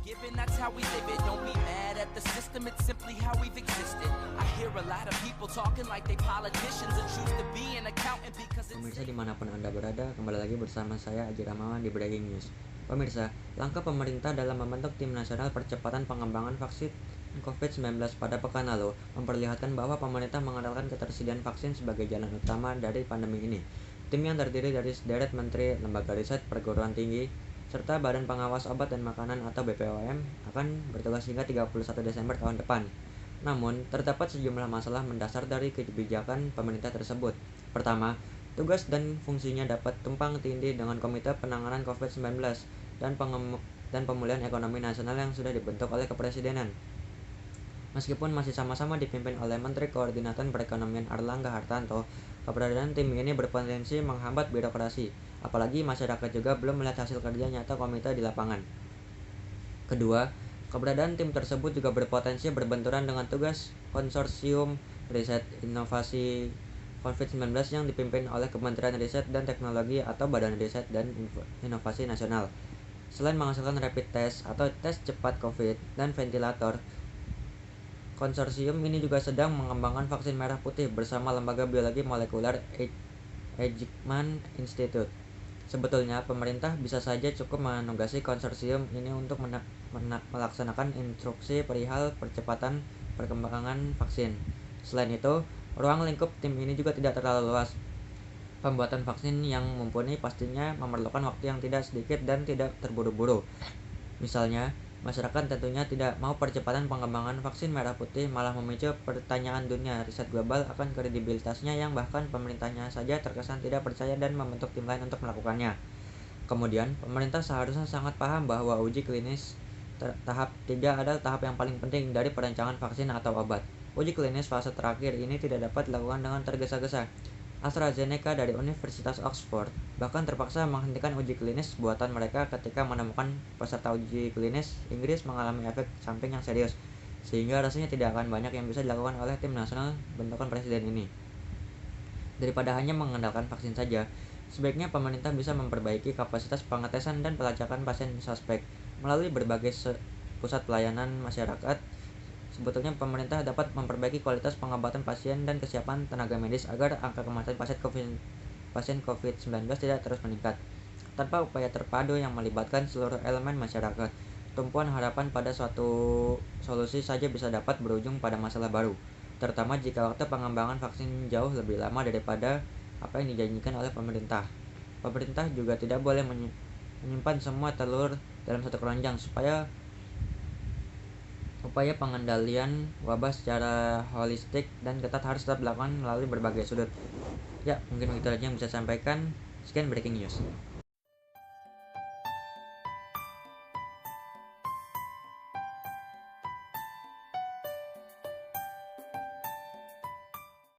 given, that's how we live it. Don't be mad at the system, it's simply how we've existed. I hear a lot of people talking like they politicians and choose to be an accountant because it's... Pemirsa dimanapun Anda berada, kembali lagi bersama saya Aji Ramawan di Breaking News. Pemirsa, langkah pemerintah dalam membentuk tim nasional percepatan pengembangan vaksin COVID-19 pada pekan lalu memperlihatkan bahwa pemerintah mengandalkan ketersediaan vaksin sebagai jalan utama dari pandemi ini. Tim yang terdiri dari sederet menteri, lembaga riset, perguruan tinggi, serta Badan Pengawas Obat dan Makanan atau BPOM akan bertugas hingga 31 Desember tahun depan. Namun, terdapat sejumlah masalah mendasar dari kebijakan pemerintah tersebut. Pertama, tugas dan fungsinya dapat tumpang tindih dengan Komite Penanganan COVID-19 dan Pemulihan Ekonomi Nasional yang sudah dibentuk oleh Kepresidenan. Meskipun masih sama-sama dipimpin oleh Menteri Koordinator Perekonomian Airlangga Hartarto, keberadaan tim ini berpotensi menghambat birokrasi, apalagi masyarakat juga belum melihat hasil kerja nyata komite di lapangan. Kedua, keberadaan tim tersebut juga berpotensi berbenturan dengan tugas konsorsium riset inovasi COVID-19 yang dipimpin oleh Kementerian Riset dan Teknologi atau Badan Riset dan Inovasi Nasional. Selain menghasilkan rapid test atau tes cepat COVID dan ventilator, konsorsium ini juga sedang mengembangkan vaksin merah putih bersama Lembaga Biologi Molekuler Eijkman Institute. Sebetulnya, pemerintah bisa saja cukup menugasi konsorsium ini untuk melaksanakan instruksi perihal percepatan perkembangan vaksin. Selain itu, ruang lingkup tim ini juga tidak terlalu luas. Pembuatan vaksin yang mumpuni pastinya memerlukan waktu yang tidak sedikit dan tidak terburu-buru. Misalnya, masyarakat tentunya tidak mau percepatan pengembangan vaksin merah putih, malah memicu pertanyaan dunia riset global akan kredibilitasnya yang bahkan pemerintahnya saja terkesan tidak percaya dan membentuk tim lain untuk melakukannya. Kemudian, pemerintah seharusnya sangat paham bahwa uji klinis tahap 3 adalah tahap yang paling penting dari perancangan vaksin atau obat. Uji klinis fase terakhir ini tidak dapat dilakukan dengan tergesa-gesa. AstraZeneca dari Universitas Oxford bahkan terpaksa menghentikan uji klinis buatan mereka ketika menemukan peserta uji klinis Inggris mengalami efek samping yang serius, sehingga rasanya tidak akan banyak yang bisa dilakukan oleh tim nasional bentukan presiden ini. Daripada hanya mengandalkan vaksin saja, sebaiknya pemerintah bisa memperbaiki kapasitas pengetesan dan pelacakan pasien suspek melalui berbagai pusat pelayanan masyarakat. Sebetulnya pemerintah dapat memperbaiki kualitas pengobatan pasien dan kesiapan tenaga medis agar angka kematian pasien COVID-19 tidak terus meningkat. Tanpa upaya terpadu yang melibatkan seluruh elemen masyarakat, tumpuan harapan pada suatu solusi saja bisa dapat berujung pada masalah baru, terutama jika waktu pengembangan vaksin jauh lebih lama daripada apa yang dijanjikan oleh pemerintah. Pemerintah juga tidak boleh menyimpan semua telur dalam satu keranjang supaya upaya pengendalian wabah secara holistik dan ketat harus tetap dilakukan melalui berbagai sudut. Ya, mungkin begitu saja yang bisa saya sampaikan. Sekian breaking news.